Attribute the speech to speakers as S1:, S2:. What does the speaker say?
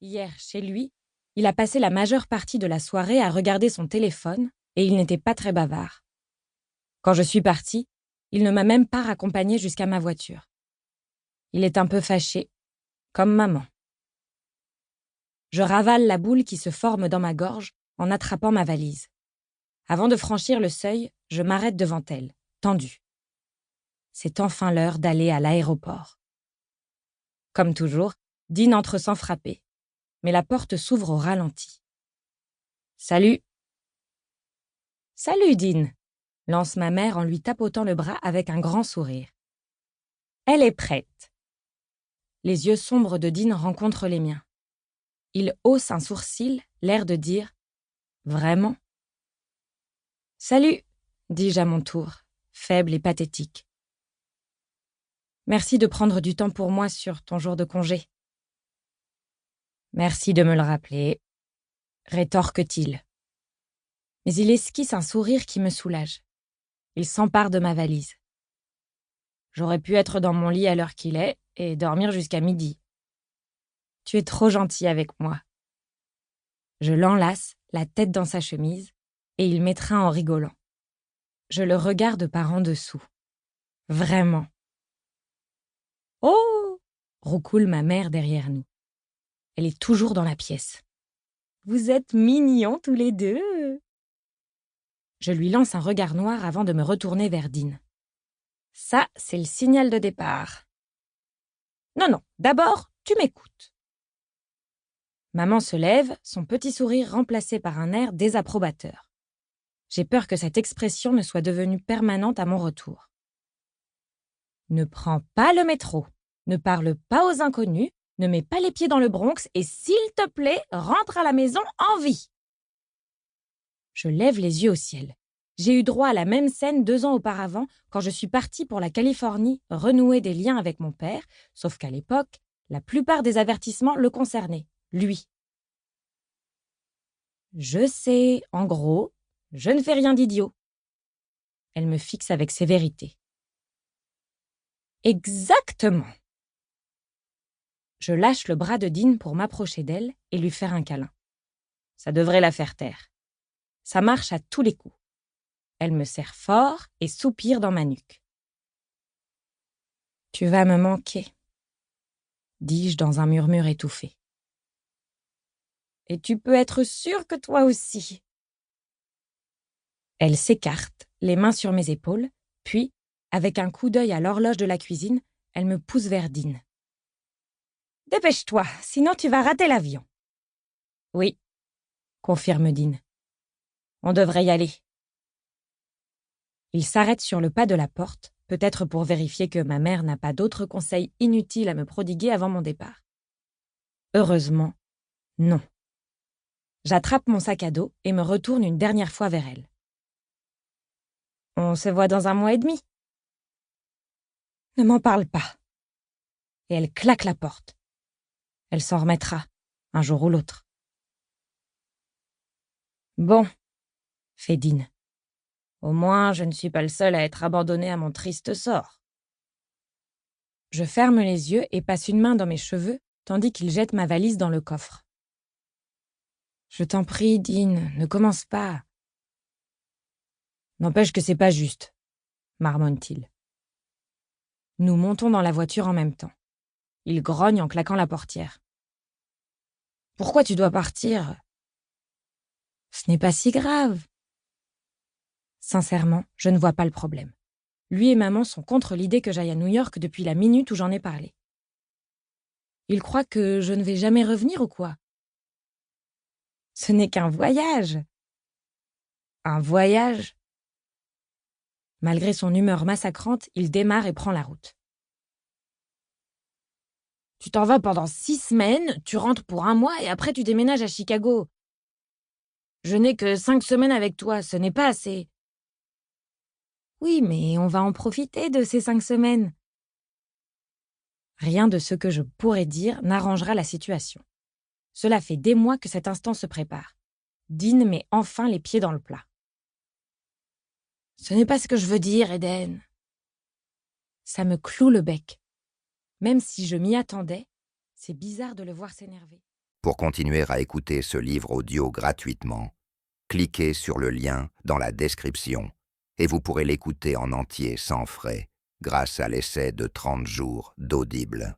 S1: Hier, chez lui, il a passé la majeure partie de la soirée à regarder son téléphone et il n'était pas très bavard. Quand je suis partie, il ne m'a même pas raccompagnée jusqu'à ma voiture. Il est un peu fâché, comme maman. Je ravale la boule qui se forme dans ma gorge en attrapant ma valise. Avant de franchir le seuil, je m'arrête devant elle, tendue. C'est enfin l'heure d'aller à l'aéroport. Comme toujours, Dean entre sans frapper, mais la porte s'ouvre au ralenti. « Salut !»« Salut, Dean !» lance ma mère en lui tapotant le bras avec un grand sourire. Elle est prête. Les yeux sombres de Dean rencontrent les miens. Il hausse un sourcil, l'air de dire « Vraiment ?» « Salut !» dis-je à mon tour, faible et pathétique. « Merci de prendre du temps pour moi sur ton jour de congé. »« Merci de me le rappeler, » rétorque-t-il. Mais il esquisse un sourire qui me soulage. Il s'empare de ma valise. J'aurais pu être dans mon lit à l'heure qu'il est et dormir jusqu'à midi. Tu es trop gentil avec moi. Je l'enlace, la tête dans sa chemise, et il m'étreint en rigolant. Je le regarde par en dessous. Vraiment. Oh ! Roucoule ma mère derrière nous. Elle est toujours dans la pièce. Vous êtes mignons tous les deux. Je lui lance un regard noir avant de me retourner vers Dean. Ça, c'est le signal de départ. Non, d'abord, tu m'écoutes. Maman se lève, son petit sourire remplacé par un air désapprobateur. J'ai peur que cette expression ne soit devenue permanente à mon retour. Ne prends pas le métro, ne parle pas aux inconnus, ne mets pas les pieds dans le Bronx et s'il te plaît, rentre à la maison en vie. Je lève les yeux au ciel. J'ai eu droit à la même scène 2 ans auparavant quand je suis partie pour la Californie renouer des liens avec mon père, sauf qu'à l'époque, la plupart des avertissements le concernaient, lui. Je sais, en gros, je ne fais rien d'idiot. Elle me fixe avec sévérité. Exactement. Je lâche le bras de Dean pour m'approcher d'elle et lui faire un câlin. Ça devrait la faire taire. Ça marche à tous les coups. Elle me serre fort et soupire dans ma nuque. Tu vas me manquer, dis-je dans un murmure étouffé. Et tu peux être sûre que toi aussi. Elle s'écarte, les mains sur mes épaules, puis, avec un coup d'œil à l'horloge de la cuisine, elle me pousse vers Dean. Dépêche-toi, sinon tu vas rater l'avion. Oui, confirme Dean. On devrait y aller. Il s'arrête sur le pas de la porte, peut-être pour vérifier que ma mère n'a pas d'autres conseils inutiles à me prodiguer avant mon départ. Heureusement, non. J'attrape mon sac à dos et me retourne une dernière fois vers elle. On se voit dans 1 mois et demi. Ne m'en parle pas. Et elle claque la porte. Elle s'en remettra, un jour ou l'autre. Bon, fait Dean. Au moins, je ne suis pas le seul à être abandonné à mon triste sort. Je ferme les yeux et passe une main dans mes cheveux, tandis qu'il jette ma valise dans le coffre. Je t'en prie, Dean, ne commence pas. N'empêche que c'est pas juste, marmonne-t-il. Nous montons dans la voiture en même temps. Il grogne en claquant la portière. Pourquoi tu dois partir ? Ce n'est pas si grave. Sincèrement, je ne vois pas le problème. Lui et maman sont contre l'idée que j'aille à New York depuis la minute où j'en ai parlé. Ils croient que je ne vais jamais revenir ou quoi ? Ce n'est qu'un voyage. Un voyage ? Malgré son humeur massacrante, il démarre et prend la route. Tu t'en vas pendant 6 semaines, tu rentres pour 1 mois et après tu déménages à Chicago. Je n'ai que 5 semaines avec toi, ce n'est pas assez. Oui, mais on va en profiter de ces 5 semaines. Rien de ce que je pourrais dire n'arrangera la situation. Cela fait des mois que cet instant se prépare. Dean met enfin les pieds dans le plat. Ce n'est pas ce que je veux dire, Eden. Ça me cloue le bec. Même si je m'y attendais, c'est bizarre de le voir s'énerver.
S2: Pour continuer à écouter ce livre audio gratuitement, cliquez sur le lien dans la description et vous pourrez l'écouter en entier sans frais grâce à l'essai de 30 jours d'Audible.